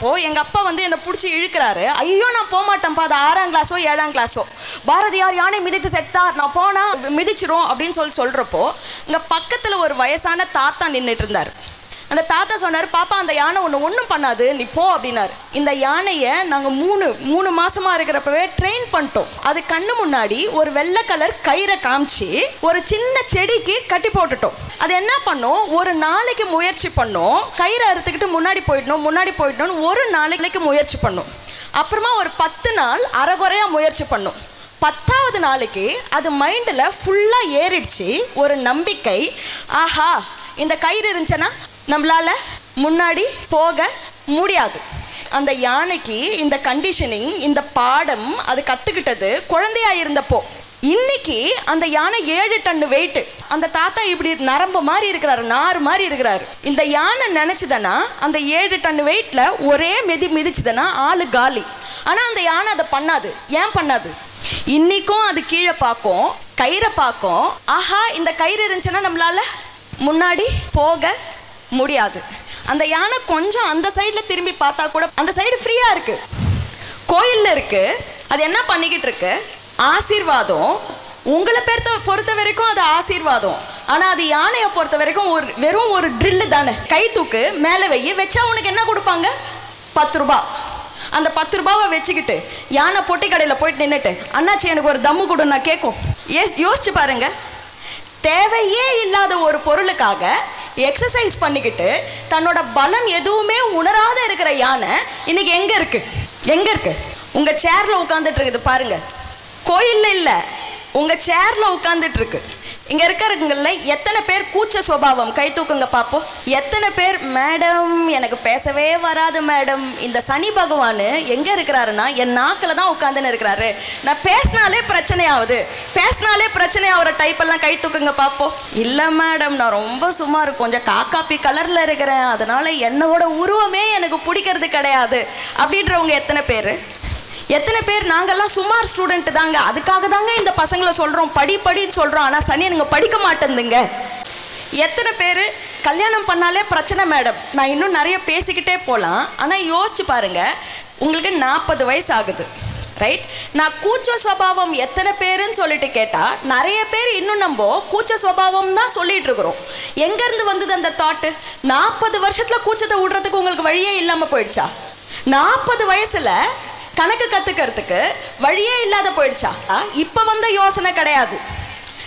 போகிறப்போ எங்கள் அப்பா வந்து என்னை பிடிச்சி இழுக்கிறாரு. ஐயோ நான் போக மாட்டேன்ப்பா, அது 6ஆம் கிளாஸோ 7ஆம் கிளாஸோ, பாரதியார் யானை மிதித்து செத்தார், நான் போனால் மிதிச்சிரும் அப்படின்னு சொல்கிறப்போ இங்கே பக்கத்தில் ஒரு வயசான தாத்தா நின்றுட்டு இருந்தார். அந்த தாத்தா சொன்னார், பாப்பா அந்த யானை ஒன்றும் பண்ணாது, நீ போ அப்படின்னாரு. இந்த யானையை நாங்கள் மூணு மாசமாக இருக்கிறப்பவே ட்ரெயின் பண்ணிட்டோம். அது கண்ணு முன்னாடி ஒரு வெள்ளை கலர் கயிறை காமிச்சு ஒரு சின்ன செடிக்கு கட்டி போட்டுட்டோம். அது என்ன பண்ணோம், ஒரு நாளைக்கு முயற்சி பண்ணோம், கயிறை அறுத்துக்கிட்டு முன்னாடி போயிட்டோம்னு ஒரு நாளைக்கு முயற்சி பண்ணோம். அப்புறமா ஒரு 10 நாள் அரைகுறையாக முயற்சி பண்ணோம். 10ஆவது நாளைக்கு அது மைண்டில் ஃபுல்லாக ஏறிடுச்சு ஒரு நம்பிக்கை, ஆஹா இந்த கயிறு இருந்துச்சுன்னா நம்மளால முன்னாடி போக முடியாது. அந்த யானைக்கு இந்த கண்டிஷனிங், இந்த பாடம் அது கற்றுக்கிட்டது குழந்தையா இருந்தப்போ. இன்னைக்கு அந்த யானை 7 டன் வெயிட்டு. அந்த தாத்தா இப்படி நரம்பு மாதிரி இருக்கிறாரு, நார் மாதிரி இருக்கிறாரு. இந்த யானை நினைச்சுதுன்னா அந்த 7 டன் வெயிட்ல ஒரே மிதிச்சுதுன்னா ஆளு காலி. ஆனால் அந்த யானை அதை பண்ணாது. ஏன் பண்ணாது? இன்னைக்கும் அது கீழே பார்க்கும், கயிறை பார்க்கும், ஆஹா இந்த கயிறு இருந்துச்சுன்னா நம்மளால முன்னாடி போக முடியாது. அந்த யானை கொஞ்சம் அந்த சைடில் திரும்பி பார்த்தா கூட அந்த சைடு ஃப்ரீயாக இருக்கு, கோயிலில் இருக்கு. அது என்ன பண்ணிக்கிட்டு இருக்கு? ஆசீர்வாதம். உங்களை பொறுத்த வரைக்கும் அது ஆசீர்வாதம். ஆனால் அது யானையை பொறுத்த வரைக்கும் வெறும் ஒரு ட்ரில்லு தானே. கை தூக்கு, மேலே வச்சா உனக்கு என்ன கொடுப்பாங்க? 10 ரூபா. அந்த 10 ரூபாவை வச்சுக்கிட்டு யானை பொட்டி கடையில் போயிட்டு நின்றுட்டு, அண்ணாச்சி எனக்கு ஒரு தம்மு கொடு நான் கேட்கும். யோசிச்சு பாருங்க, தேவையே இல்லாத ஒரு பொருளுக்காக எக்ஸசைஸ் பண்ணிக்கிட்டு தன்னோட பலம் எதுவுமே உணராத இருக்கிற யானை இன்னைக்கு எங்க இருக்கு? உங்க சேர்ல உட்காந்துட்டு இருக்குது பாருங்க. கோயில்ல இல்ல, உங்க சேர்ல உட்காந்துட்டு இருக்கு. இங்க இருக்கிறவங்கள எத்தனை பேர் கூச்ச சுபாவம்? கை தூக்குங்க பார்ப்போம். எத்தனை பேர் மேடம் எனக்கு பேசவே வராது மேடம்? இந்த சனி பகவான் எங்க இருக்கிறாருன்னா என் நாக்கில் தான் உட்காந்துன்னு இருக்கிறாரு. நான் பேசினாலே பிரச்சனை ஆகுற டைப் எல்லாம் கை தூக்குங்க பார்ப்போம். இல்லை மேடம் நான் ரொம்ப சுமார் கொஞ்சம் காக்காப்பி கலர்ல இருக்கிறேன், அதனால என்னோட உருவமே எனக்கு பிடிக்கிறது கிடையாது அப்படின்றவங்க எத்தனை பேர் நாங்கள்லாம் சுமார் ஸ்டூடெண்ட் தாங்க, அதுக்காக தாங்க இந்த பசங்களை சொல்கிறோம் படின்னு சொல்கிறோம், ஆனால் சனி எனக்கு படிக்க மாட்டேங்குதுங்க. எத்தனை பேர் கல்யாணம் பண்ணாலே பிரச்சனை மேடம்? நான் இன்னும் நிறைய பேசிக்கிட்டே போகலாம். ஆனால் யோசிச்சு பாருங்க, உங்களுக்கு 40 வயசு ஆகுது, ரைட்? நான் கூச்ச சுபாவம் எத்தனை பேருன்னு சொல்லிட்டு கேட்டால் நிறைய பேர் இன்னும் நம்ம கூச்ச சுபாவம் தான் சொல்லிட்டு இருக்கிறோம். எங்கேருந்து வந்தது அந்த தாட்டு? 40 வருஷத்தில் கூச்சத்தை விடுறதுக்கு உங்களுக்கு வழியே இல்லாமல் போயிடுச்சா? 40 வயசில் கணக்கு கற்றுக்கிறதுக்கு வழியே இல்லாத போயிடுச்சா? இப்போ வந்த யோசனை கிடையாது.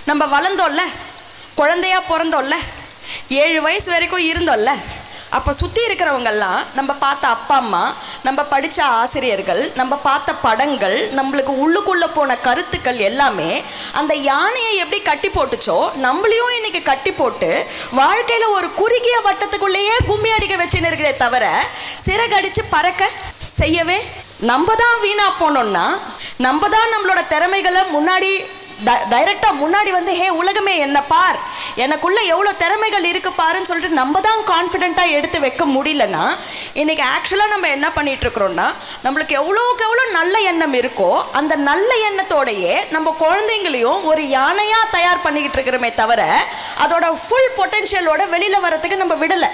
நம்ம வளர்ந்தோம்ல, குழந்தையா பிறந்தோம்ல, 7 வயசு வரைக்கும் இருந்தோம்ல, அப்போ சுற்றி இருக்கிறவங்கெல்லாம் நம்ம பார்த்த அப்பா அம்மா, நம்ம படித்த ஆசிரியர்கள், நம்ம பார்த்த படங்கள், நம்மளுக்கு உள்ளுக்குள்ளே போன கருத்துக்கள் எல்லாமே அந்த யானையை எப்படி கட்டி போட்டுச்சோ நம்மளையும் இன்னைக்கு கட்டி போட்டு வாழ்க்கையில் ஒரு குறுகிய வட்டத்துக்குள்ளேயே கும்மி அடிக்க வச்சுன்னு இருக்கிறதே தவிர சிறகடிச்சு பறக்க செய்யவே. நம்ம தான் வீணா போனோம்னா, நம்ம தான் நம்மளோட திறமைகளை முன்னாடி டைரெக்டாக முன்னாடி வந்து ஹே உலகமே என்ன பார், எனக்குள்ளே எவ்வளோ திறமைகள் இருக்கு பாருன்னு சொல்லிட்டு நம்ம தான் கான்ஃபிடென்ட்டாக எடுத்து வைக்க முடியலன்னா, இன்றைக்கி ஆக்சுவலாக நம்ம என்ன பண்ணிகிட்டு இருக்கிறோன்னா, நம்மளுக்கு எவ்வளோக்கு எவ்வளோ நல்ல எண்ணம் இருக்கோ அந்த நல்ல எண்ணத்தோடையே நம்ம குழந்தைங்களையும் ஒரு யானையாக தயார் பண்ணிக்கிட்டு இருக்கிறோமே தவிர அதோட ஃபுல் பொட்டென்ஷியலோட வெளியில் வரத்துக்கு நம்ம விடலை.